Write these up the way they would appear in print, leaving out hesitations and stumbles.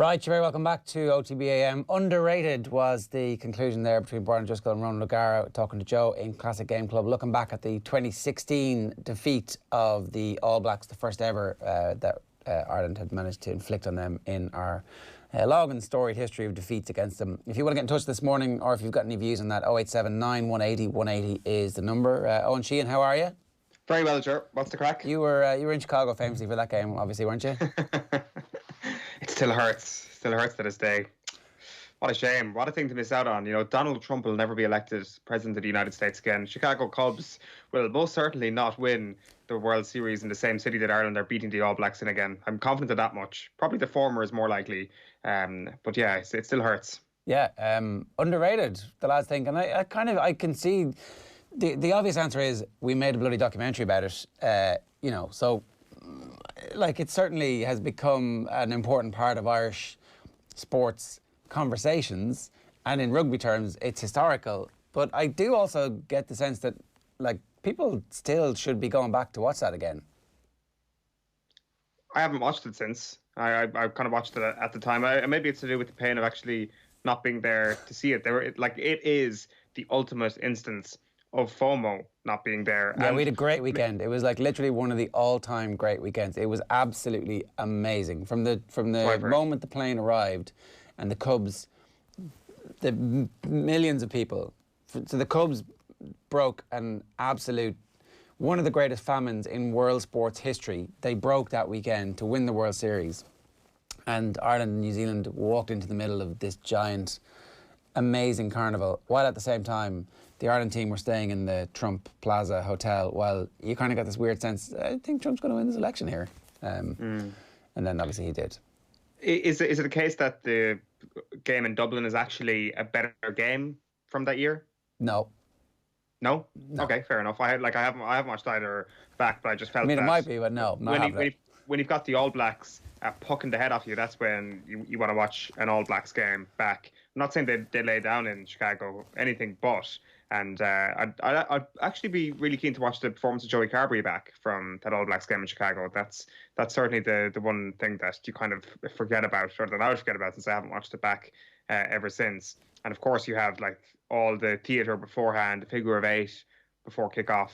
Right, you're very welcome back to OTB AM. Underrated was the conclusion there between Brian Driscoll and Ronan O'Gara talking to Joe in Classic Game Club, looking back at the 2016 defeat of the All Blacks, the first ever that Ireland had managed to inflict on them in our long and storied history of defeats against them. If you want to get in touch this morning, or if you've got any views on that, 0879 180 180 is the number. Owen Sheehan, how are you? Very well, Ger. What's the crack? You were in Chicago famously for that game, obviously, weren't you? It still hurts. Still hurts to this day. What a shame. What a thing to miss out on. You know, Donald Trump will never be elected President of the United States again. Chicago Cubs will most certainly not win the World Series in the same city that Ireland are beating the All Blacks in again. I'm confident of that much. Probably the former is more likely. But yeah, it still hurts. Yeah, underrated, the lads think. And I can see the obvious answer is we made a bloody documentary about it. You know, so like it certainly has become an important part of Irish sports conversations, and in rugby terms it's historical, but I do also get the sense that like people still should be going back to watch that again. I haven't watched it since. I kind of watched it at the time. Maybe it's to do with the pain of actually not being there to see it. It is the ultimate instance of FOMO not being there. Yeah, we had a great weekend. It was like literally one of the all-time great weekends. It was absolutely amazing. From the moment the plane arrived and the Cubs, the millions of people. So the Cubs broke an absolute, one of the greatest famines in world sports history. They broke that weekend to win the World Series. And Ireland and New Zealand walked into the middle of this giant, amazing carnival, while at the same time the Ireland team were staying in the Trump Plaza Hotel. While you kind of got this weird sense, I think Trump's going to win this election here. And then obviously he did. Is it a case that the game in Dublin is actually a better game from that year? No. No? Okay, fair enough. I haven't watched either back, but I just felt. I mean, that it might be, but no. When you've got the All Blacks pucking the head off you, that's when you want to watch an All Blacks game back. I'm not saying they lay down in Chicago, anything but. And I'd actually be really keen to watch the performance of Joey Carberry back from that All Blacks game in Chicago. That's certainly the one thing that you kind of forget about, or that I would forget about, since I haven't watched it back ever since. And of course, you have like all the theatre beforehand, the figure of eight before kickoff.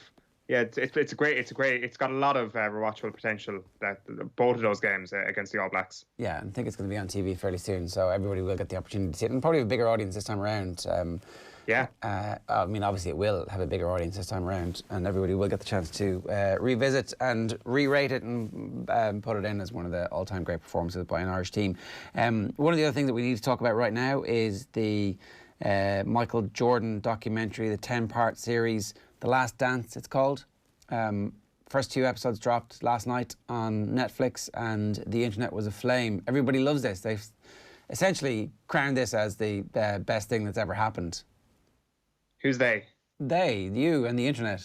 Yeah, it's got a lot of rewatchable potential, that both of those games against the All Blacks. Yeah, and I think it's going to be on TV fairly soon, so everybody will get the opportunity to see it, and probably a bigger audience this time around. Yeah. I mean, obviously it will have a bigger audience this time around, and everybody will get the chance to revisit and re-rate it and put it in as one of the all-time great performances by an Irish team. One of the other things that we need to talk about right now is the Michael Jordan documentary, the 10-part series, The Last Dance, it's called. First 2 episodes dropped last night on Netflix, and the internet was aflame. Everybody loves this. They've essentially crowned this as the best thing that's ever happened. Who's they? They, you and the internet.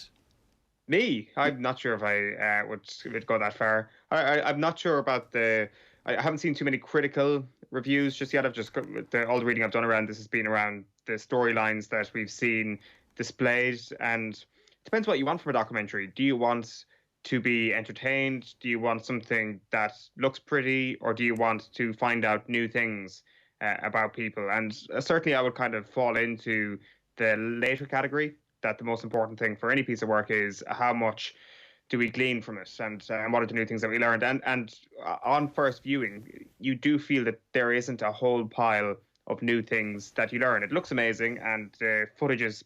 Me? I'm not sure if I would go that far. I'm not sure about I haven't seen too many critical reviews just yet. I've just got all the reading I've done around this has been around the storylines that we've seen displayed, and it depends what you want from a documentary. Do you want to be entertained? Do you want something that looks pretty, or do you want to find out new things about people? And certainly I would kind of fall into the later category, that the most important thing for any piece of work is how much do we glean from it, and what are the new things that we learned. And on first viewing, you do feel that there isn't a whole pile of new things that you learn. It looks amazing, and the footage is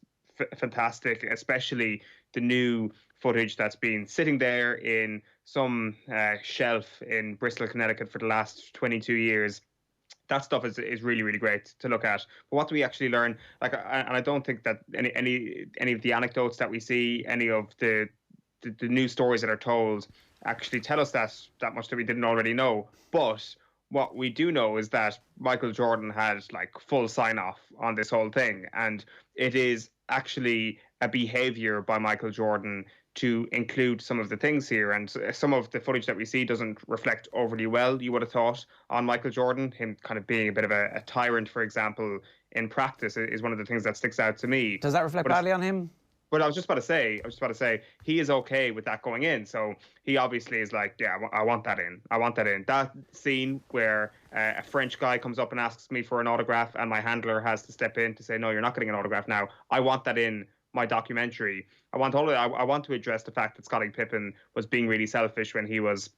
fantastic, especially the new footage that's been sitting there in some shelf in Bristol, Connecticut for the last 22 years. That stuff is really, really great to look at. But what do we actually learn? And I don't think that any of the anecdotes that we see, any of the new stories that are told, actually tell us that much that we didn't already know. But what we do know is that Michael Jordan had like full sign-off on this whole thing, and it is actually a behaviour by Michael Jordan to include some of the things here, and some of the footage that we see doesn't reflect overly well, you would have thought, on Michael Jordan. Him kind of being a bit of a tyrant, for example, in practice is one of the things that sticks out to me. Does that reflect badly on him? But I was just about to say, he is okay with that going in. So he obviously is like, yeah, I want that in. I want that in. That scene where a French guy comes up and asks me for an autograph and my handler has to step in to say, no, you're not getting an autograph now. I want that in my documentary. I want to address the fact that Scottie Pippen was being really selfish when he was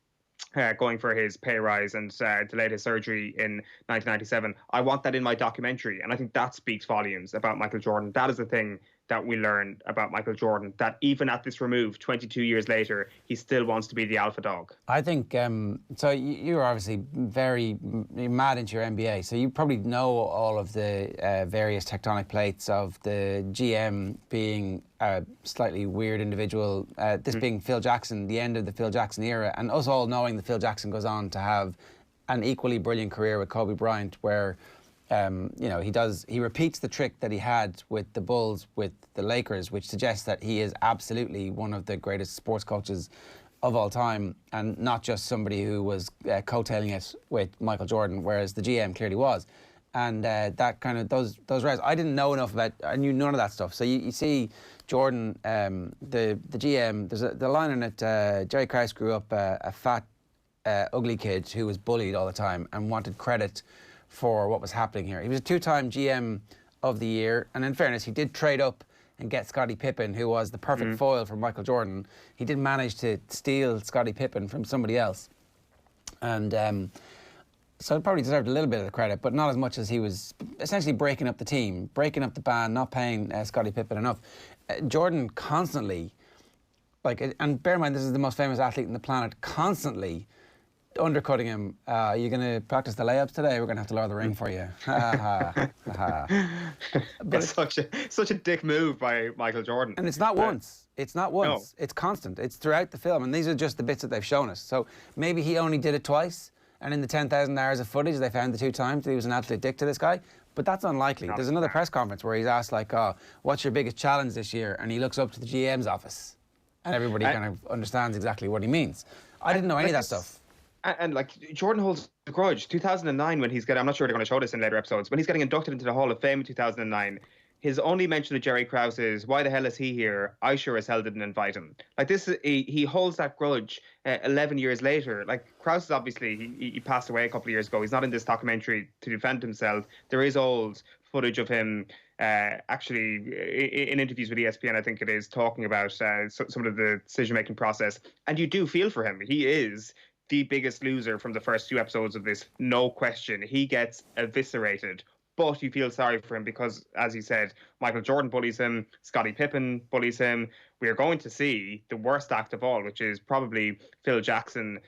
going for his pay rise and delayed his surgery in 1997. I want that in my documentary. And I think that speaks volumes about Michael Jordan. That is the thing that we learned about Michael Jordan, that even at this remove, 22 years later, he still wants to be the alpha dog. I think, so you're obviously very mad into your NBA, so you probably know all of the various tectonic plates of the GM being a slightly weird individual, this being Phil Jackson, the end of the Phil Jackson era, and us all knowing that Phil Jackson goes on to have an equally brilliant career with Kobe Bryant, where he repeats the trick that he had with the Bulls, with the Lakers, which suggests that he is absolutely one of the greatest sports coaches of all time, and not just somebody who was coattailing it with Michael Jordan, whereas the GM clearly was. And that kind of those rounds, I didn't know enough about. I knew none of that stuff. So you see Jordan, the GM. There's the line in it. Jerry Krause grew up a fat, ugly kid who was bullied all the time and wanted credit for what was happening here. He was a two-time GM of the year, and in fairness, he did trade up and get Scottie Pippen, who was the perfect foil for Michael Jordan. He did manage to steal Scottie Pippen from somebody else, and so he probably deserved a little bit of the credit, but not as much as he was essentially breaking up the team, breaking up the band, not paying Scottie Pippen enough. Jordan constantly, and bear in mind, this is the most famous athlete on the planet, constantly undercutting him. You're going to practice the layups today? We're going to have to lower the ring for you. But it's such a dick move by Michael Jordan. And it's not once. It's not once. No. It's constant. It's throughout the film. And these are just the bits that they've shown us. So maybe he only did it twice. And in the 10,000 hours of footage, they found the two times that he was an absolute dick to this guy. But that's unlikely. There's another press conference where he's asked, what's your biggest challenge this year? And he looks up to the GM's office. And everybody kind of understands exactly what he means. I didn't know any of that stuff. And Jordan holds a grudge. 2009, when I'm not sure they're going to show this in later episodes, when he's getting inducted into the Hall of Fame in 2009, his only mention of Jerry Krause is, why the hell is he here? I sure as hell didn't invite him. He holds that grudge 11 years later. Krause is obviously, he passed away a couple of years ago. He's not in this documentary to defend himself. There is old footage of him actually in interviews with ESPN, I think it is, talking about some of the decision-making process. And you do feel for him. He is the biggest loser from the first few episodes of this, no question. He gets eviscerated, but you feel sorry for him because, as you said, Michael Jordan bullies him, Scottie Pippen bullies him. We are going to see the worst act of all, which is probably Phil Jackson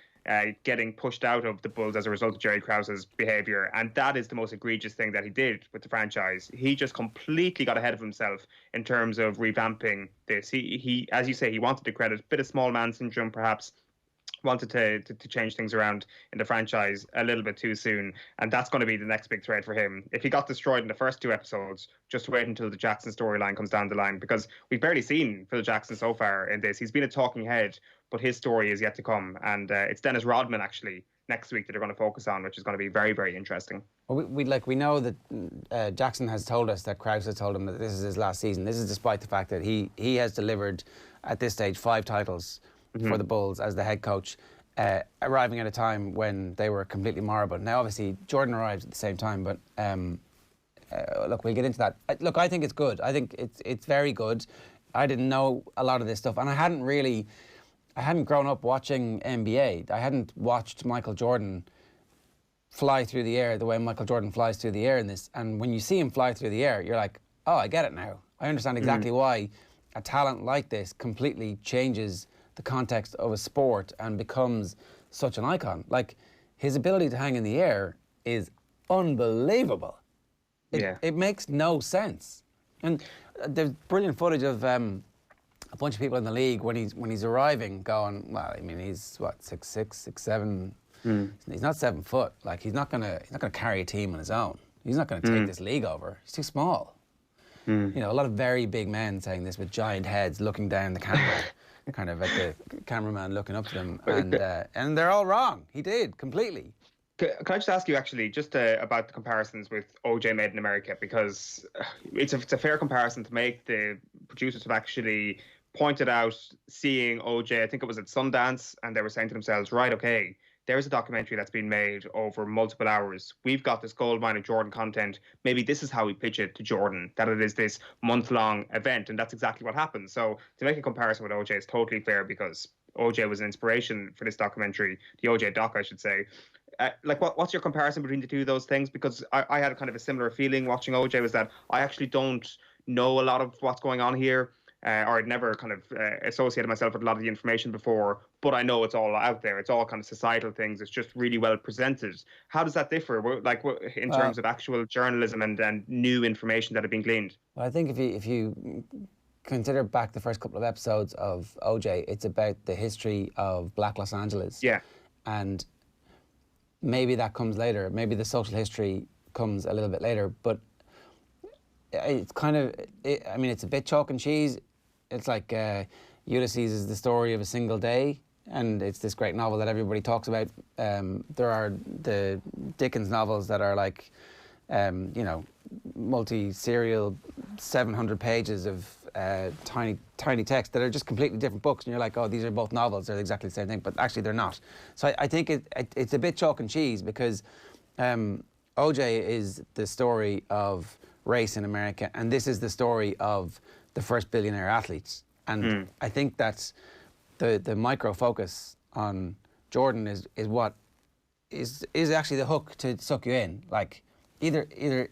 getting pushed out of the Bulls as a result of Jerry Krause's behaviour. And that is the most egregious thing that he did with the franchise. He just completely got ahead of himself in terms of revamping this. He as you say, he wanted the credit, bit of small man syndrome perhaps, wanted to change things around in the franchise a little bit too soon, and that's going to be the next big threat for him. If he got destroyed in the first two episodes, just wait until the Jackson storyline comes down the line, because we've barely seen Phil Jackson so far in this. He's been a talking head, but his story is yet to come, and it's Dennis Rodman actually next week that they're going to focus on, which is going to be very, very interesting. Well, we know that Jackson has told us that Krause has told him that this is his last season. This is despite the fact that he has delivered at this stage 5 titles for the Bulls as the head coach, arriving at a time when they were completely moribund. Now, obviously, Jordan arrives at the same time, but look, we'll get into that. Look, I think it's good. I think it's very good. I didn't know a lot of this stuff, and I hadn't grown up watching NBA. I hadn't watched Michael Jordan fly through the air the way Michael Jordan flies through the air in this. And when you see him fly through the air, you're like, oh, I get it now. I understand exactly why a talent like this completely changes the context of a sport and becomes such an icon. His ability to hang in the air is unbelievable. It makes no sense. And there's brilliant footage of a bunch of people in the league when he's arriving going, well, I mean, he's what, 6'6", 6'7". He's not 7 foot. He's not gonna carry a team on his own. He's not gonna take this league over. He's too small. You know, a lot of very big men saying this with giant heads looking down the camera. Kind of at the cameraman looking up to them, and they're all wrong. He did completely. Can I just ask you actually just about the comparisons with OJ Made in America, because it's a fair comparison to make. The producers have actually pointed out seeing OJ, I think it was at Sundance, and they were saying to themselves, right, okay, there's a documentary that's been made over multiple hours. We've got this goldmine of Jordan content. Maybe this is how we pitch it to Jordan, that it is this month-long event, and that's exactly what happened. So to make a comparison with OJ is totally fair, because OJ was an inspiration for this documentary, the OJ doc, I should say. Like, what's your comparison between the two of those things? Because I had kind of a similar feeling watching OJ, was that I actually don't know a lot of what's going on here. Or I'd never kind of associated myself with a lot of the information before, but I know it's all out there. It's all kind of societal things. It's just really well presented. How does that differ, like, in terms of actual journalism and new information that have been gleaned? Well, I think if you consider back the first couple of episodes of OJ, it's about the history of Black Los Angeles. Yeah. And maybe that comes later. Maybe the social history comes a little bit later, but it's kind of, I mean, it's a bit chalk and cheese. It's like Ulysses is the story of a single day, and it's this great novel that everybody talks about. There are the Dickens novels that are like, you know, multi-serial, 700 pages of tiny text that are just completely different books, and you're like, oh, these are both novels, they're exactly the same thing, but actually they're not. So I think it's a bit chalk and cheese, because OJ is the story of race in America, and this is the story of the first billionaire athletes. And I think that's the micro focus on Jordan is what is actually the hook to suck you in. Like, either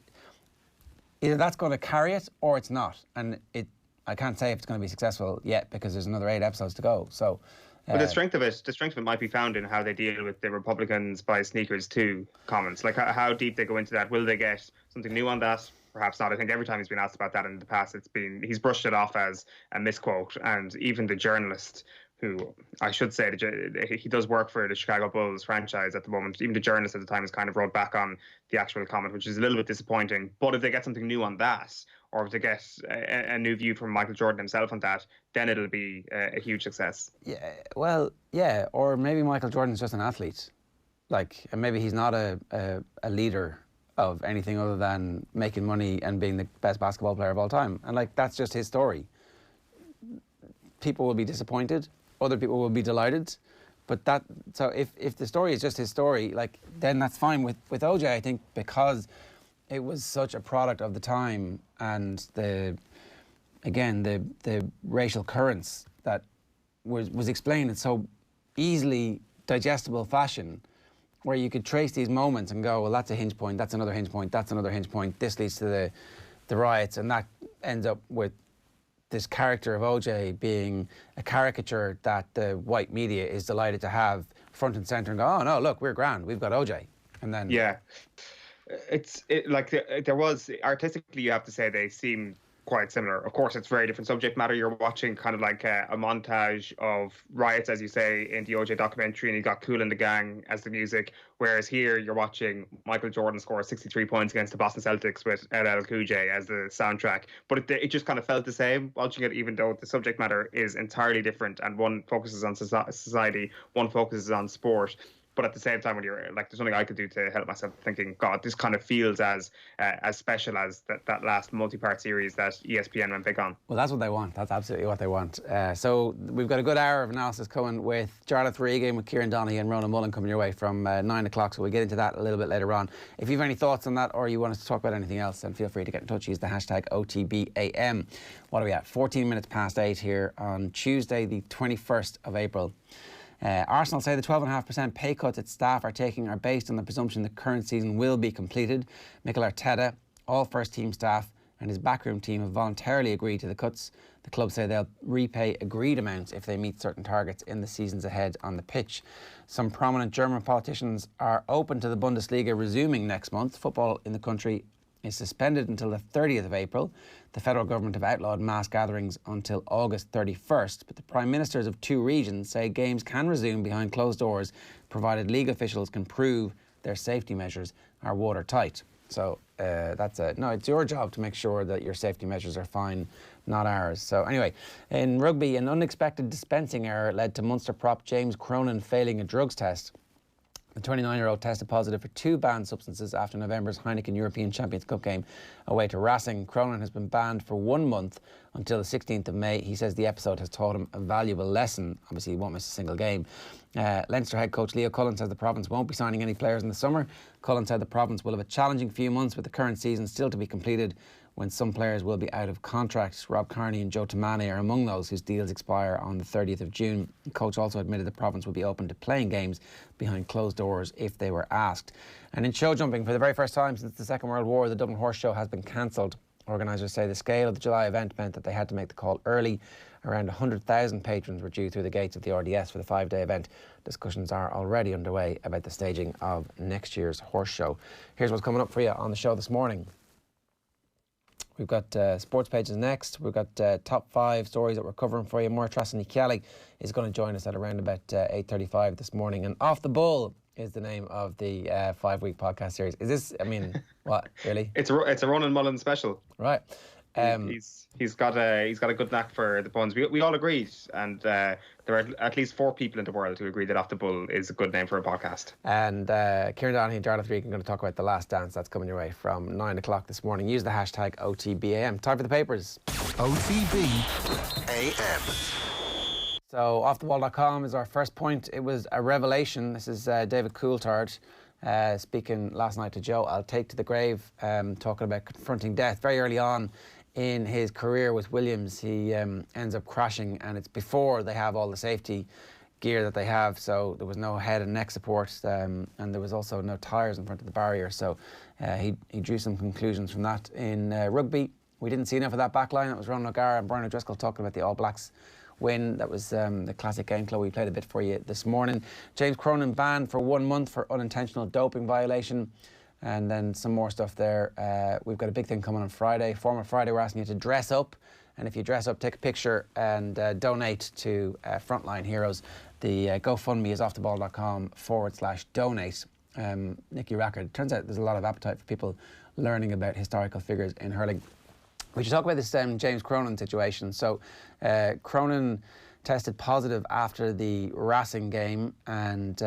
that's going to carry it or it's not. And I can't say if it's going to be successful yet, because there's another 8 episodes to go. So, but the strength of it might be found in how they deal with the Republicans buy sneakers too comments. Like, how deep they go into that. Will they get something new on that? Perhaps not. I think every time he's been asked about that in the past, he's brushed it off as a misquote. And even the journalist, who I should say, he does work for the Chicago Bulls franchise at the moment, even the journalist at the time has kind of wrote back on the actual comment, which is a little bit disappointing. But if they get something new on that, or if they get a new view from Michael Jordan himself on that, then it'll be a huge success. Yeah, well, yeah, or maybe Michael Jordan's just an athlete. Like, and maybe he's not a leader of anything other than making money and being the best basketball player of all time. And, like, that's just his story. People will be disappointed, other people will be delighted. But so if the story is just his story, like, then that's fine. With OJ, I think, because it was such a product of the time, and the racial currents that was explained in so easily digestible fashion, where you could trace these moments and go, well, that's a hinge point, that's another hinge point, that's another hinge point, this leads to the riots, and that ends up with this character of OJ being a caricature that the white media is delighted to have front and centre and go, oh no, look, we're grand, we've got OJ. And then yeah, there was, artistically, you have to say, they seem quite similar. Of course, it's very different subject matter. You're watching kind of like a montage of riots, as you say, in the OJ documentary, and you got Kool and the Gang as the music. Whereas here, you're watching Michael Jordan score 63 points against the Boston Celtics with LL Cool J as the soundtrack. But it just kind of felt the same watching it, even though the subject matter is entirely different, and one focuses on society, one focuses on sport. But at the same time, when you're like, there's nothing I could do to help myself thinking, God, this kind of feels as special as that last multi-part series that ESPN went big on. Well, that's what they want. That's absolutely what they want. So we've got a good hour of analysis coming with Jarlath Regan, with Kieran Donaghy and Ronan Mullen coming your way from 9 o'clock. So we'll get into that a little bit later on. If you have any thoughts on that, or you want us to talk about anything else, then feel free to get in touch. Use the hashtag OTB AM. What are we at? 14 minutes past 8 here on Tuesday, the 21st of April. Arsenal say the 12.5% pay cuts its staff are taking are based on the presumption the current season will be completed. Mikel Arteta, all first-team staff and his backroom team have voluntarily agreed to the cuts. The club say they'll repay agreed amounts if they meet certain targets in the seasons ahead on the pitch. Some prominent German politicians are open to the Bundesliga resuming next month. Football in the country is suspended until the 30th of April. The federal government have outlawed mass gatherings until August 31st, but the prime ministers of 2 regions say games can resume behind closed doors, provided league officials can prove their safety measures are watertight. So it's your job to make sure that your safety measures are fine, not ours. So anyway, in rugby, an unexpected dispensing error led to Munster prop James Cronin failing a drugs test. The 29-year-old tested positive for 2 banned substances after November's Heineken European Champions Cup game away to Racing. Cronin has been banned for 1 month until the 16th of May. He says the episode has taught him a valuable lesson. Obviously, he won't miss a single game. Leinster head coach Leo Cullen says the province won't be signing any players in the summer. Cullen said the province will have a challenging few months with the current season still to be completed, when some players will be out of contract. Rob Kearney and Joe Tamani are among those whose deals expire on the 30th of June. The coach also admitted the province will be open to playing games behind closed doors if they were asked. And in show jumping, for the very first time since the Second World War, the Dublin Horse Show has been cancelled. Organisers say the scale of the July event meant that they had to make the call early. Around 100,000 patrons were due through the gates of the RDS for the 5-day event. Discussions are already underway about the staging of next year's horse show. Here's what's coming up for you on the show this morning. We've got sports pages next. We've got top 5 stories that we're covering for you. Maura Trassini-Kelly is going to join us at around about 8:35 this morning. And Off the Bull is the name of the 5-week podcast series. Is this, I mean, what, really? It's a Ronan Mullen special. Right. He's got a good knack for the puns. We all agreed, and there are at least 4 people in the world who agree that Off the Bull is a good name for a podcast. And Kieran Donaghy and Darla Regan are going to talk about The Last Dance. That's coming your way from 9 o'clock this morning. Use the hashtag OTB AM. Time for the papers. OTB AM. So offtheball.com is our first point. It was a revelation. This is David Coulthard speaking last night to Joe. I'll take to the grave, talking about confronting death. Very early on in his career with Williams, he ends up crashing, and it's before they have all the safety gear that they have, so there was no head and neck support, and there was also no tyres in front of the barrier, so he drew some conclusions from that. In rugby, we didn't see enough of that back line. That was Ronan O'Gara and Brian O'Driscoll talking about the All Blacks win. That was the classic game club we played a bit for you this morning. James Cronin banned for 1 month for unintentional doping violation. And then some more stuff there. We've got a big thing coming on Friday. Formal Friday, we're asking you to dress up. And if you dress up, take a picture and donate to Frontline Heroes. The GoFundMe is offtheball.com/donate. Nicky Rackard, it turns out there's a lot of appetite for people learning about historical figures in hurling. We should talk about this James Cronin situation. So Cronin tested positive after the Racing game, and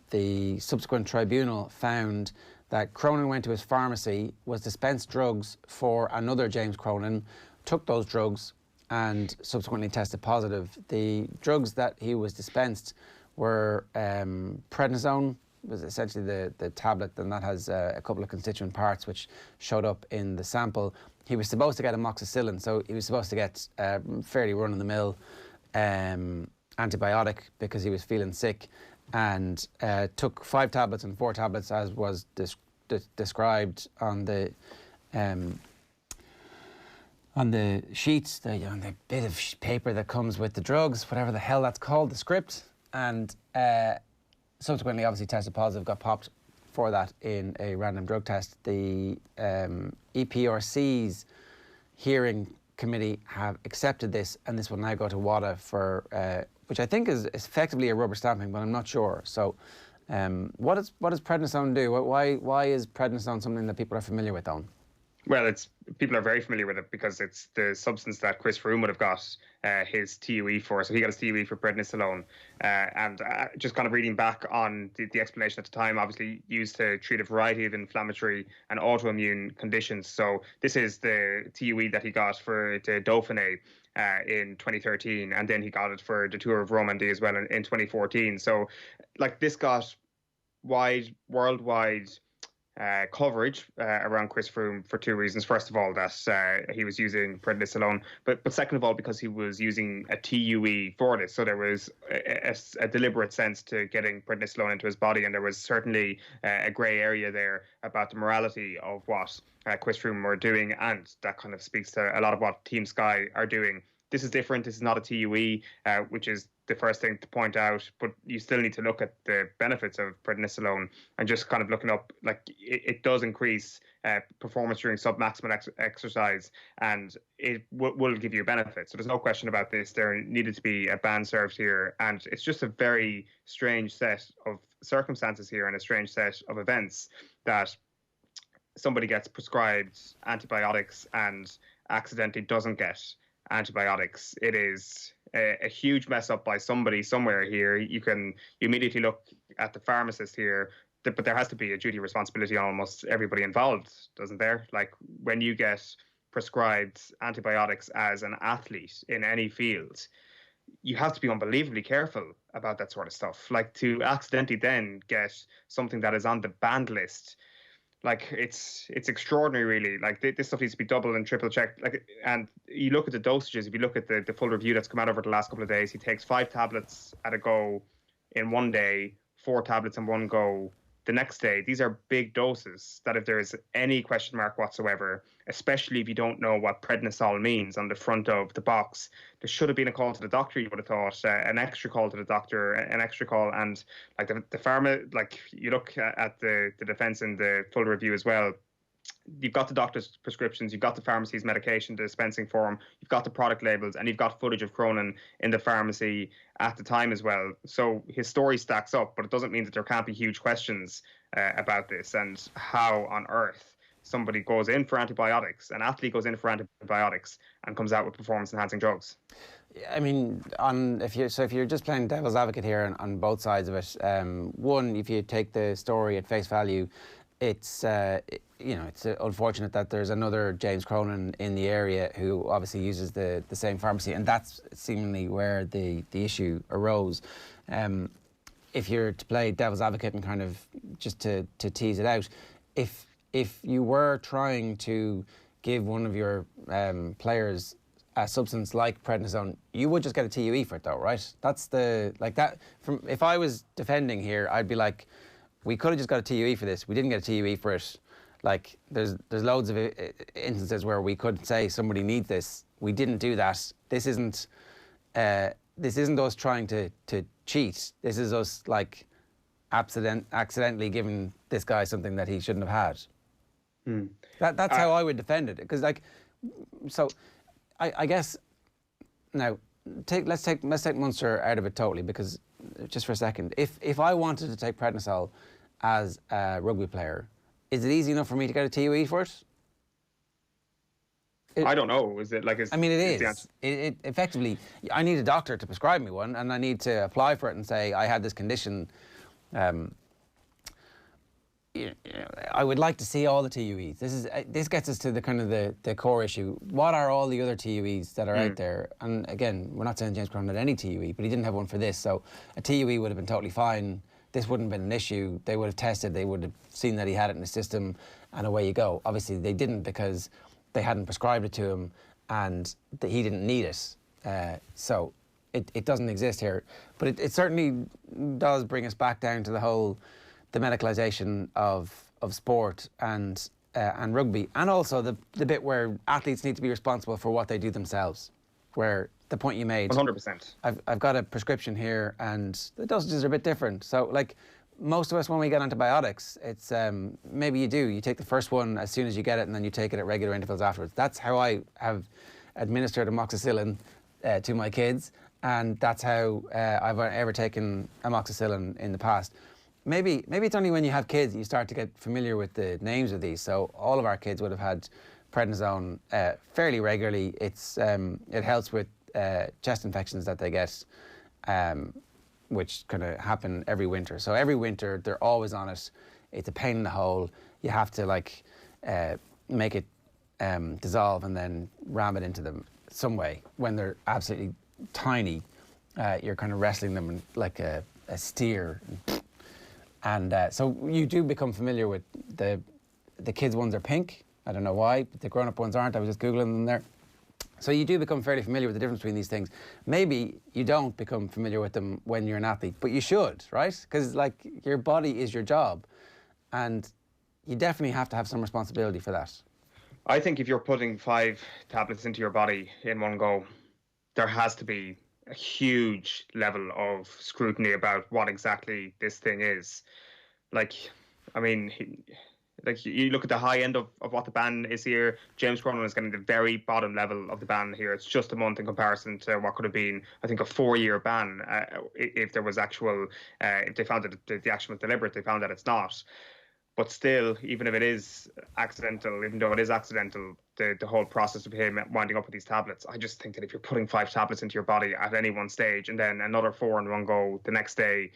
the subsequent tribunal found that Cronin went to his pharmacy, was dispensed drugs for another James Cronin, took those drugs and subsequently tested positive. The drugs that he was dispensed were prednisone, was essentially the tablet, and that has a couple of constituent parts which showed up in the sample. He was supposed to get amoxicillin, so he was supposed to get fairly run-of-the-mill antibiotic because he was feeling sick, and took 5 tablets and 4 tablets as was described on the sheets, the bit of paper that comes with the drugs, whatever the hell that's called, the script, and subsequently obviously tested positive, got popped for that in a random drug test. The EPRC's hearing committee have accepted this, and this will now go to WADA for which I think is effectively a rubber stamping, but I'm not sure. So what does prednisone do? Why is prednisone something that people are familiar with, Owen? Well, people are very familiar with it because it's the substance that Chris Froome would have got his TUE for. So he got his TUE for prednisolone. And just kind of reading back on the explanation at the time, obviously used to treat a variety of inflammatory and autoimmune conditions. So this is the TUE that he got for the Dauphiné in 2013, and then he got it for the Tour of Romandie as well in 2014. So like this got worldwide coverage around Chris Froome for 2 reasons. First of all, that he was using prednisolone, but second of all, because he was using a TUE for this. So there was a deliberate sense to getting prednisolone into his body, and there was certainly a grey area there about the morality of what Chris Froome were doing, and that kind of speaks to a lot of what Team Sky are doing. This is different. This is not a TUE, which is the first thing to point out, but you still need to look at the benefits of prednisolone, and just kind of looking up, like it does increase performance during submaximal exercise, and it will give you a benefit. So there's no question about this. There needed to be a ban served here, and it's just a very strange set of circumstances here and a strange set of events that somebody gets prescribed antibiotics and accidentally doesn't get antibiotics. It is a huge mess up by somebody somewhere here. You immediately look at the pharmacist here, but there has to be a duty responsibility on almost everybody involved, doesn't there? Like when you get prescribed antibiotics as an athlete in any field, you have to be unbelievably careful about that sort of stuff. Like, to accidentally then get something that is on the banned list, like, it's extraordinary, really. Like, this stuff needs to be double and triple checked. Like, and you look at the dosages. If you look at the full review that's come out over the last couple of days, he takes 5 tablets at a go in one day, 4 tablets in one go the next day. These are big doses that, if there is any question mark whatsoever, especially if you don't know what prednisol means on the front of the box, there should have been a call to the doctor, you would have thought, an extra call to the doctor, an extra call. And like the pharma, like, you look at the defense in the full review as well, you've got the doctor's prescriptions, you've got the pharmacy's medication dispensing form, you've got the product labels, and you've got footage of Cronin in the pharmacy at the time as well. So his story stacks up, but it doesn't mean that there can't be huge questions about this, and how on earth somebody goes in for antibiotics, an athlete goes in for antibiotics and comes out with performance-enhancing drugs. I mean, if you're just playing devil's advocate here on both sides of it, one, if you take the story at face value, it's it's unfortunate that there's another James Cronin in the area who obviously uses the same pharmacy, and that's seemingly where the issue arose. If you're to play devil's advocate and kind of just to tease it out, if you were trying to give one of your players a substance like prednisone, you would just get a TUE for it, though, right? That's if I was defending here, I'd be like, we could have just got a TUE for this. We didn't get a TUE for it. Like, there's loads of instances where we could say somebody needs this. We didn't do that. This isn't us trying to cheat. This is us, like, accidentally giving this guy something that he shouldn't have had. That's how I would defend it. Because, like, so I guess now let's take Munster out of it totally, because just for a second, if I wanted to take prednisol as a rugby player, is it easy enough for me to get a TUE for it? I don't know. Is it like? I mean, it is. It effectively, I need a doctor to prescribe me one, and I need to apply for it and say I had this condition. I would like to see all the TUEs. This gets us to the kind of the core issue. What are all the other TUEs that are out there? And again, we're not saying James Cronin had any TUE, but he didn't have one for this. So a TUE would have been totally fine. This wouldn't have been an issue. They would have tested. They would have seen that he had it in the system, and away you go. Obviously, they didn't, because they hadn't prescribed it to him, and he didn't need it. So it doesn't exist here. But it certainly does bring us back down to the medicalisation of sport and rugby, and also the bit where athletes need to be responsible for what they do themselves, where the point you made. 100%. I've got a prescription here, and the dosages are a bit different. So, like, most of us, when we get antibiotics, it's maybe you take the first one as soon as you get it, and then you take it at regular intervals afterwards. That's how I have administered amoxicillin to my kids, and that's how I've ever taken amoxicillin in the past. Maybe it's only when you have kids you start to get familiar with the names of these. So all of our kids would have had prednisone fairly regularly. It helps with chest infections that they get, which kind of happen every winter. So every winter they're always on it. It's a pain in the hole. You have to make it dissolve and then ram it into them some way. When they're absolutely tiny, you're kind of wrestling them like a steer. And so you do become familiar with the kids' ones are pink. I don't know why, but the grown-up ones aren't. I was just Googling them there. So you do become fairly familiar with the difference between these things. Maybe you don't become familiar with them when you're an athlete, but you should, right? Because, like, your body is your job, and you definitely have to have some responsibility for that. I think if you're putting 5 tablets into your body in one go, there has to be a huge level of scrutiny about what exactly this thing is. Like, I mean, you look at the high end of what the ban is here. James Cronin is getting the very bottom level of the ban here. It's just a month in comparison to what could have been, I think, a 4-year ban if there was actual, if they found that the action was deliberate. They found that it's not. But still, even if it is accidental, even though it is accidental, the whole process of him winding up with these tablets, I just think that if you're putting 5 tablets into your body at any one stage and then another 4 in one go the next day,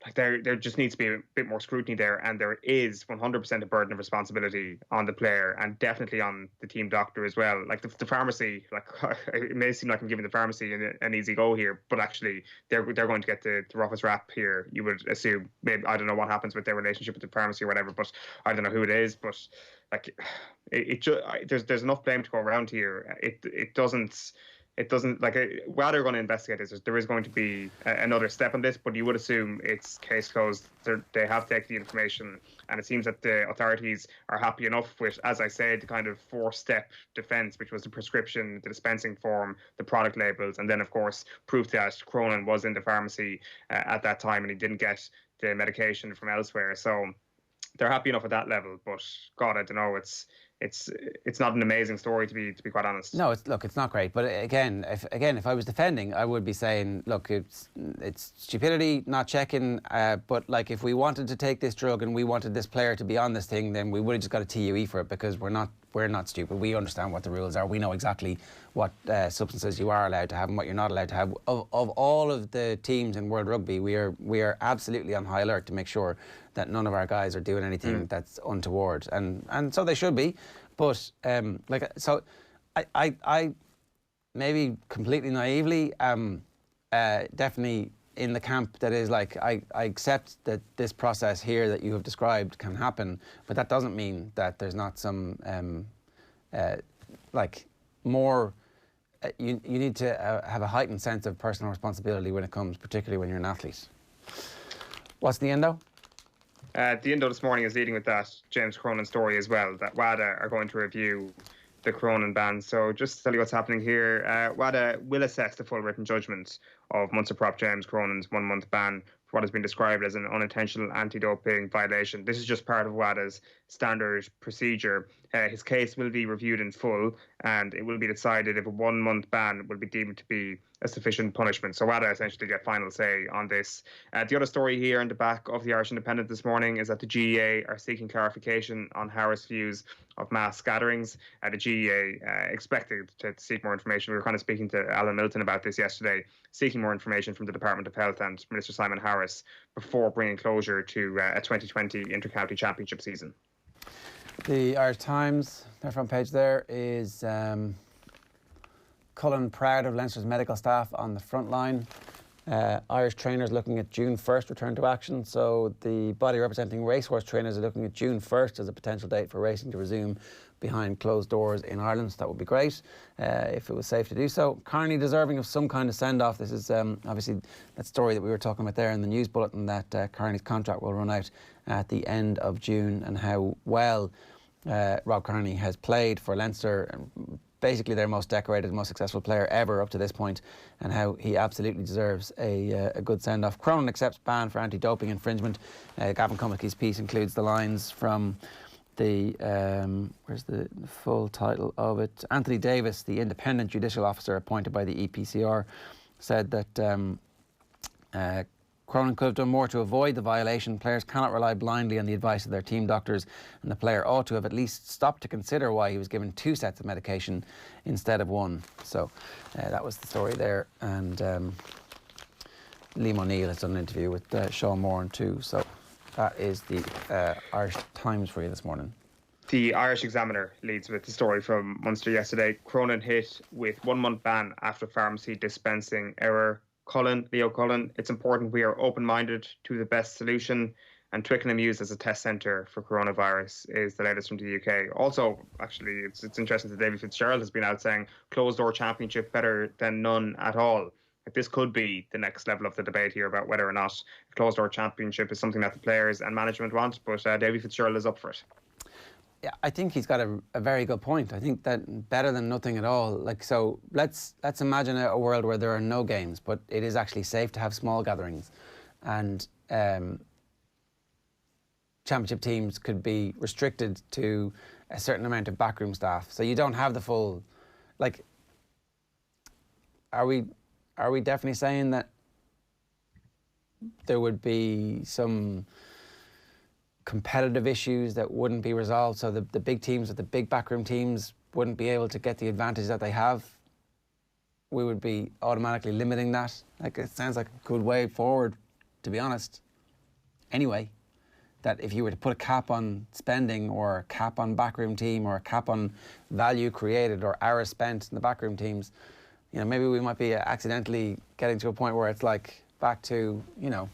like there just needs to be a bit more scrutiny there, and there is 100% a burden of responsibility on the player and definitely on the team doctor as well. Like the pharmacy, like it may seem like I'm giving the pharmacy an easy go here, but actually they're going to get the roughest rap here. You would assume. Maybe I don't know what happens with their relationship with the pharmacy or whatever, but I don't know who it is. But like there's enough blame to go around here. It doesn't like while they're going to investigate this, there is going to be another step on this, but you would assume it's case closed. They have taken the information, and it seems that the authorities are happy enough with, as I said, the kind of 4-step defence, which was the prescription, the dispensing form, the product labels, and then of course proof that Cronin was in the pharmacy at that time and he didn't get the medication from elsewhere. So they're happy enough at that level, but God, I don't know. It's not an amazing story to be quite honest. No, it's not great. But again, if I was defending, I would be saying, look, it's stupidity, not checking. But like, if we wanted to take this drug and we wanted this player to be on this thing, then we would have just got a TUE for it, because we're not stupid. We understand what the rules are. We know exactly what substances you are allowed to have and what you're not allowed to have. Of all of the teams in World Rugby, we are absolutely on high alert to make sure that none of our guys are doing anything that's untoward, and so they should be. But so I maybe completely naively definitely in the camp that is like, I accept that this process here that you have described can happen, but that doesn't mean that there's not some like more. You need to have a heightened sense of personal responsibility when it comes, particularly when you're an athlete. What's the endo? The Indo this morning is leading with that James Cronin story as well, that WADA are going to review the Cronin ban. So just to tell you what's happening here, WADA will assess the full written judgment of Munster prop James Cronin's 1-month ban for what has been described as an unintentional anti-doping violation. This is just part of WADA's standard procedure. His case will be reviewed in full, and it will be decided if a 1-month ban will be deemed to be a sufficient punishment. So WADA essentially get final say on this. The other story here in the back of the Irish Independent this morning is that the GAA are seeking clarification on Harris' views of mass gatherings. The GAA expected to seek more information. We were kind of speaking to Alan Milton about this yesterday, seeking more information from the Department of Health and Minister Simon Harris before bringing closure to a 2020 Inter-County Championship season. The Irish Times, their front page there is Cullen proud of Leinster's medical staff on the front line. Irish trainers looking at June 1st return to action. So the body representing racehorse trainers are looking at June 1st as a potential date for racing to resume behind closed doors in Ireland. So that would be great if it was safe to do so. Carney deserving of some kind of send-off. This is obviously that story that we were talking about there in the news bulletin, that Carney's contract will run out at the end of June, and how well Rob Carney has played for Leinster, basically their most decorated, most successful player ever up to this point, and how he absolutely deserves a good send-off. Cronin accepts ban for anti-doping infringement. Gavin Cummickey's piece includes the lines from the, where's the full title of it? Anthony Davis, the independent judicial officer appointed by the EPCR, said that Cronin could have done more to avoid the violation. Players cannot rely blindly on the advice of their team doctors, and the player ought to have at least stopped to consider why he was given 2 sets of medication instead of 1. So that was the story there. And Liam O'Neill has done an interview with Sean Moran too. So that is the Irish Times for you this morning. The Irish Examiner leads with the story from Munster yesterday. Cronin hit with 1-month ban after pharmacy dispensing error. Leo Cullen, it's important we are open-minded to the best solution, and Twickenham used as a test centre for coronavirus is the latest from the UK. Also, actually, it's interesting that David Fitzgerald has been out saying closed-door championship better than none at all. Like, this could be the next level of the debate here about whether or not a closed-door championship is something that the players and management want, but David Fitzgerald is up for it. Yeah, I think he's got a very good point. I think that better than nothing at all. Like, so let's imagine a world where there are no games, but it is actually safe to have small gatherings, and championship teams could be restricted to a certain amount of backroom staff. So you don't have the full, like, are we definitely saying that there would be some competitive issues that wouldn't be resolved, so the big teams with the big backroom teams wouldn't be able to get the advantage that they have? We would be automatically limiting that. Like, it sounds like a good way forward, to be honest. anyway, that if you were to put a cap on spending or a cap on backroom team or a cap on value created or hours spent in the backroom teams, you know, maybe we might be accidentally getting to a point where it's like back to, you know,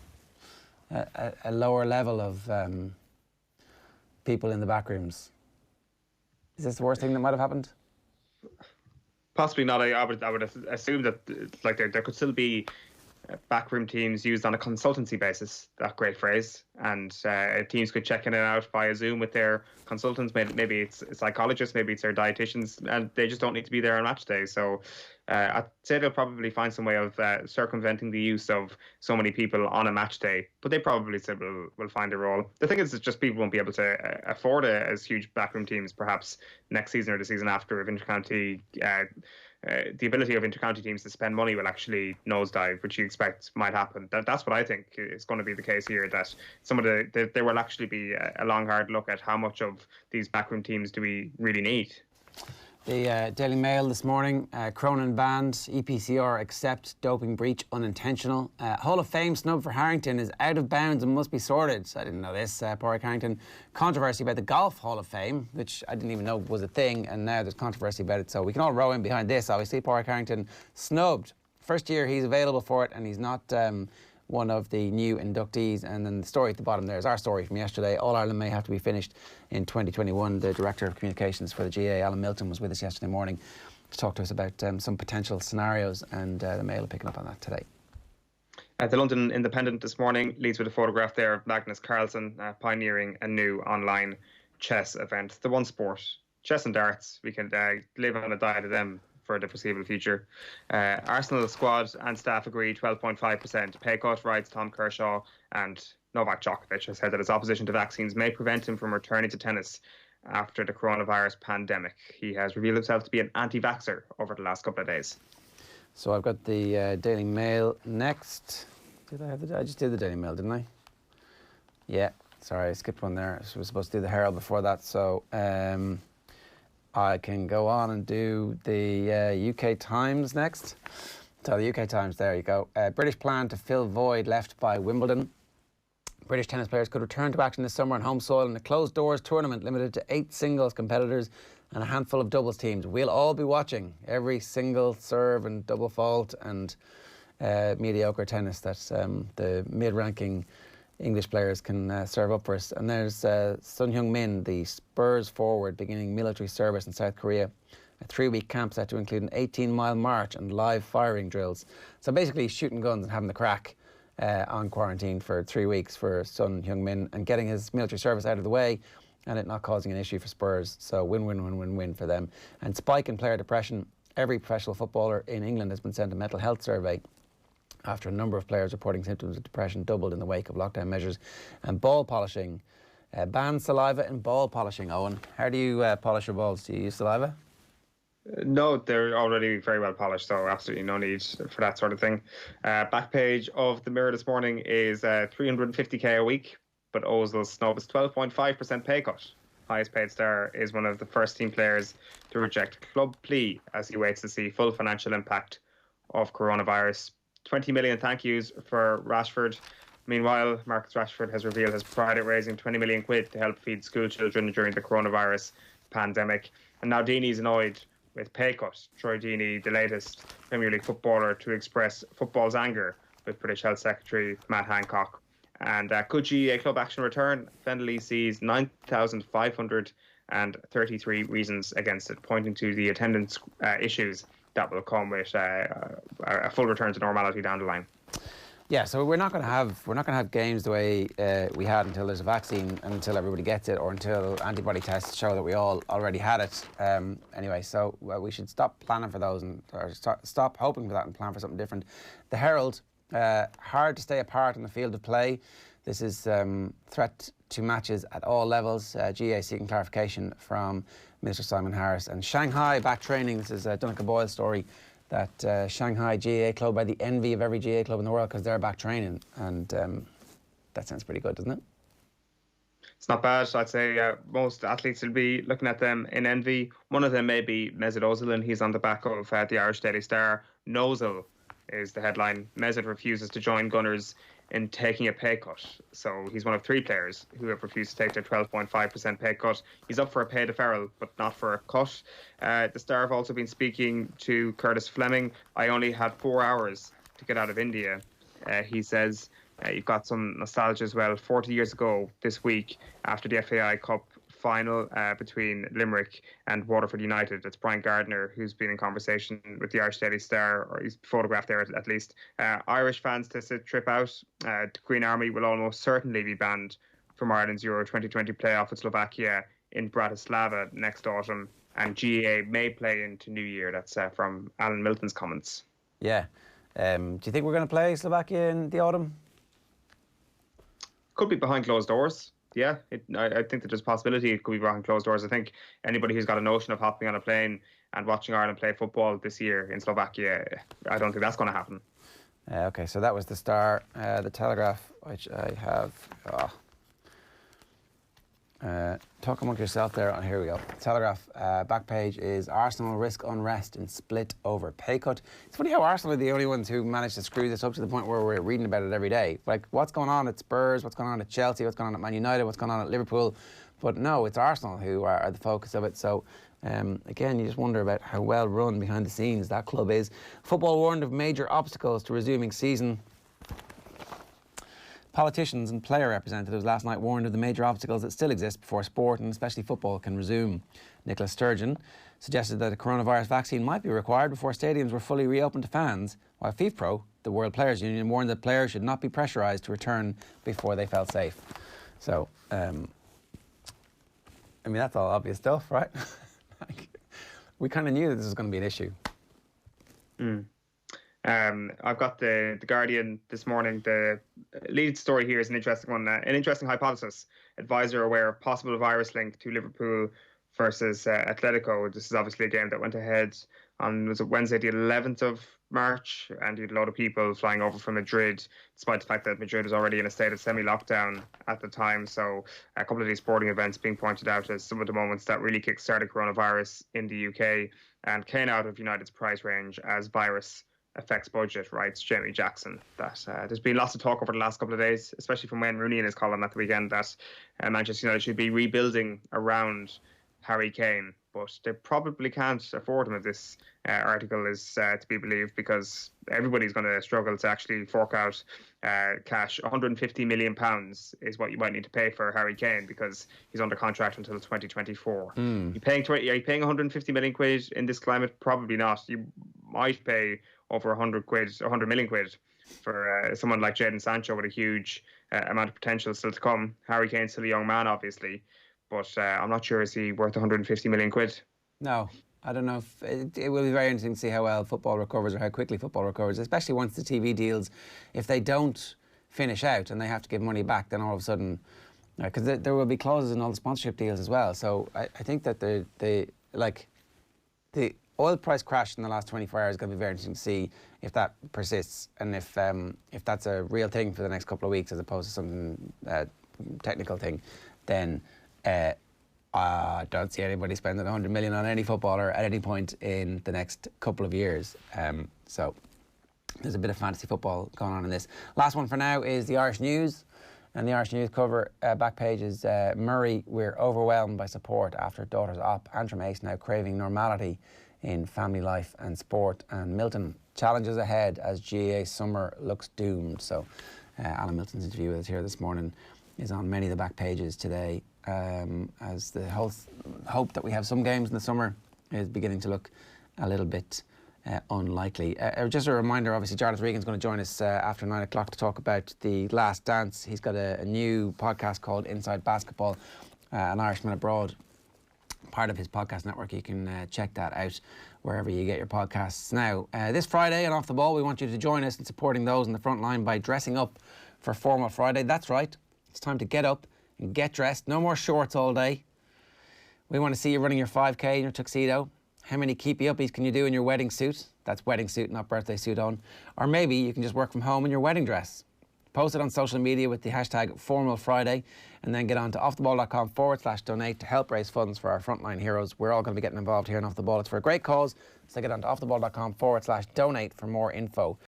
a lower level of people in the backrooms. Is this the worst thing that might have happened? Possibly not. I would assume that like there could still be backroom teams used on a consultancy basis. That great phrase. And teams could check in and out via Zoom with their consultants. Maybe it's psychologists, maybe it's their dietitians, and they just don't need to be there on match day. So I'd say they'll probably find some way of circumventing the use of so many people on a match day, but they probably still will find a role. The thing is, it's just people won't be able to afford it as huge backroom teams perhaps next season or the season after if intercounty the ability of intercounty teams to spend money will actually nosedive, which you expect might happen. That's what I think is going to be the case here, that some of there will actually be a long, hard look at how much of these backroom teams do we really need. The Daily Mail this morning, Cronin banned, EPCR accept doping breach unintentional. Hall of Fame snub for Harrington is out of bounds and must be sorted. I didn't know this. Pádraig Harrington, controversy about the Golf Hall of Fame, which I didn't even know was a thing, and now there's controversy about it. So we can all row in behind this, obviously. Pádraig Harrington snubbed. First year he's available for it, and he's not one of the new inductees. And then the story at the bottom there is our story from yesterday. All Ireland may have to be finished in 2021. The Director of Communications for the GAA, Alan Milton, was with us yesterday morning to talk to us about some potential scenarios, and the Mail are picking up on that today. The London Independent this morning leads with a photograph there of Magnus Carlsen pioneering a new online chess event. The one sport, chess and darts, we can live on a diet of them for the foreseeable future. Arsenal squad and staff agree 12.5% pay cut, writes Tom Kershaw, and Novak Djokovic has said that his opposition to vaccines may prevent him from returning to tennis after the coronavirus pandemic. He has revealed himself to be an anti-vaxxer over the last couple of days. So I've got the Daily Mail next. I just did the Daily Mail, didn't I? Yeah, sorry, I skipped one there. I was supposed to do the Herald before that, so I can go on and do the UK Times next. So the UK Times, there you go. British plan to fill void left by Wimbledon. British tennis players could return to action this summer on home soil in a closed-doors tournament limited to 8 singles competitors and a handful of doubles teams. We'll all be watching every single serve and double fault and mediocre tennis that the mid-ranking English players can serve up for us. And there's Sun Heung-min, the Spurs forward, beginning military service in South Korea. A 3-week camp set to include an 18-mile march and live firing drills. So basically shooting guns and having the crack on quarantine for 3 weeks for Sun Heung-min and getting his military service out of the way and it not causing an issue for Spurs. So win-win-win-win-win for them. And spike in player depression. Every professional footballer in England has been sent a mental health survey after a number of players reporting symptoms of depression doubled in the wake of lockdown measures. And ball polishing. Ban saliva in ball polishing, Owen. How do you polish your balls? Do you use saliva? No, they're already very well polished, so absolutely no need for that sort of thing. Back page of the Mirror this morning is 350k a week, but Ozil snubs 12.5% pay cut. Highest paid star is one of the first team players to reject club plea as he waits to see full financial impact of coronavirus. 20 million thank yous for Rashford. Meanwhile, Marcus Rashford has revealed his pride at raising 20 million quid to help feed school children during the coronavirus pandemic. And now Deeney's annoyed with pay cut. Troy Deeney, the latest Premier League footballer to express football's anger with British Health Secretary Matt Hancock. And could GAA club action return? Fendley sees 9,533 reasons against it, pointing to the attendance issues that will come with a full return to normality down the line. Yeah, so we're not going to have games the way we had until there's a vaccine and until everybody gets it, or until antibody tests show that we all already had it. Anyway, so we should stop planning for those or stop hoping for that and plan for something different. The Herald, hard to stay apart in the field of play. This is threat to matches at all levels. GAA seeking clarification from Minister Simon Harris. And Shanghai back training. This is a Donncha Boyle story. That Shanghai GAA club are the envy of every GAA club in the world because they're back training, and that sounds pretty good, doesn't it? It's not bad. I'd say most athletes will be looking at them in envy. One of them may be Mesut Ozil, and he's on the back of the Irish Daily Star. Nozil is the headline. Mesut refuses to join Gunners in taking a pay cut. So he's one of 3 players who have refused to take their 12.5% pay cut. He's up for a pay deferral, but not for a cut. The Star have also been speaking to Curtis Fleming. I only had 4 hours to get out of India. He says you've got some nostalgia as well. 40 years ago this week, after the FAI Cup final between Limerick and Waterford United. It's Brian Gardner who's been in conversation with the Irish Daily Star, or he's photographed there at least. Irish fans to trip out. The Green Army will almost certainly be banned from Ireland's Euro 2020 playoff with Slovakia in Bratislava next autumn, and GAA may play into New Year. That's from Alan Milton's comments. Yeah. Do you think we're going to play Slovakia in the autumn? Could be behind closed doors. Yeah, I think that there's a possibility it could be behind closed doors. I think anybody who's got a notion of hopping on a plane and watching Ireland play football this year in Slovakia, I don't think that's going to happen. Okay, so that was the Star. The Telegraph, which I have. Talk amongst yourself there. Here we go. Telegraph back page is Arsenal risk unrest in split over pay cut. It's funny how Arsenal are the only ones who managed to screw this up to the point where we're reading about it every day. Like, what's going on at Spurs, what's going on at Chelsea, what's going on at Man United, what's going on at Liverpool. But no, it's Arsenal who are the focus of it. So, again, you just wonder about how well run behind the scenes that club is. Football warned of major obstacles to resuming season. Politicians and player representatives last night warned of the major obstacles that still exist before sport, and especially football, can resume. Nicola Sturgeon suggested that a coronavirus vaccine might be required before stadiums were fully reopened to fans, while FIFPro, the World Players Union, warned that players should not be pressurised to return before they felt safe. So, I mean, that's all obvious stuff, right? We kind of knew that this was going to be an issue. I've got the Guardian this morning. The lead story here is an interesting one. An interesting hypothesis. Advisor aware of possible virus link to Liverpool versus Atletico. This is obviously a game that went ahead on, was it Wednesday the 11th of March, and you had a lot of people flying over from Madrid, despite the fact that Madrid was already in a state of semi-lockdown at the time. So a couple of these sporting events being pointed out as some of the moments that really kick-started coronavirus in the UK and came out of United's price range as virus affects budget, writes Jamie Jackson. That there's been lots of talk over the last couple of days, especially from Wayne Rooney in his column at the weekend, that Manchester United should be rebuilding around Harry Kane, but they probably can't afford him if this article is to be believed, because everybody's going to struggle to actually fork out cash. £150 million is what you might need to pay for Harry Kane, because he's under contract until 2024. Are you paying 150 million quid in this climate? Probably not. You might pay over 100 million quid for someone like Jadon Sancho with a huge amount of potential still to come. Harry Kane's still a young man, obviously, but I'm not sure is he worth 150 million quid. No, I don't know. If it will be very interesting to see how well football recovers, or how quickly football recovers, especially once the TV deals, if they don't finish out and they have to give money back, then all of a sudden, because there will be clauses in all the sponsorship deals as well. So I think that the oil price crash in the last 24 hours is going to be very interesting to see if that persists, and if that's a real thing for the next couple of weeks as opposed to something technical thing. Then I don't see anybody spending 100 million on any footballer at any point in the next couple of years. So there's a bit of fantasy football going on in this. Last one for now is the Irish News. And the Irish News cover back page is Murray, we're overwhelmed by support after daughter's op. Antrim Ace now craving normality in family life and sport. And Milton, challenges ahead as GAA summer looks doomed. So Alan Milton's interview with us here this morning is on many of the back pages today, as the whole hope that we have some games in the summer is beginning to look a little bit unlikely. Just a reminder, obviously, Jarlath Regan's going to join us after 9 o'clock to talk about The Last Dance. He's got a new podcast called Inside Basketball, an Irishman abroad, part of his podcast network. You can check that out wherever you get your podcasts. Now, this Friday and Off the Ball, we want you to join us in supporting those in the front line by dressing up for Formal Friday. That's right. It's time to get up and get dressed. No more shorts all day. We want to see you running your 5K in your tuxedo. How many keepy uppies can you do in your wedding suit? That's wedding suit, not birthday suit on. Or maybe you can just work from home in your wedding dress. Post it on social media with the hashtag Formal Friday, and then get on to offtheball.com/donate to help raise funds for our frontline heroes. We're all going to be getting involved here in Off the Ball. It's for a great cause, so get on to offtheball.com/donate for more info.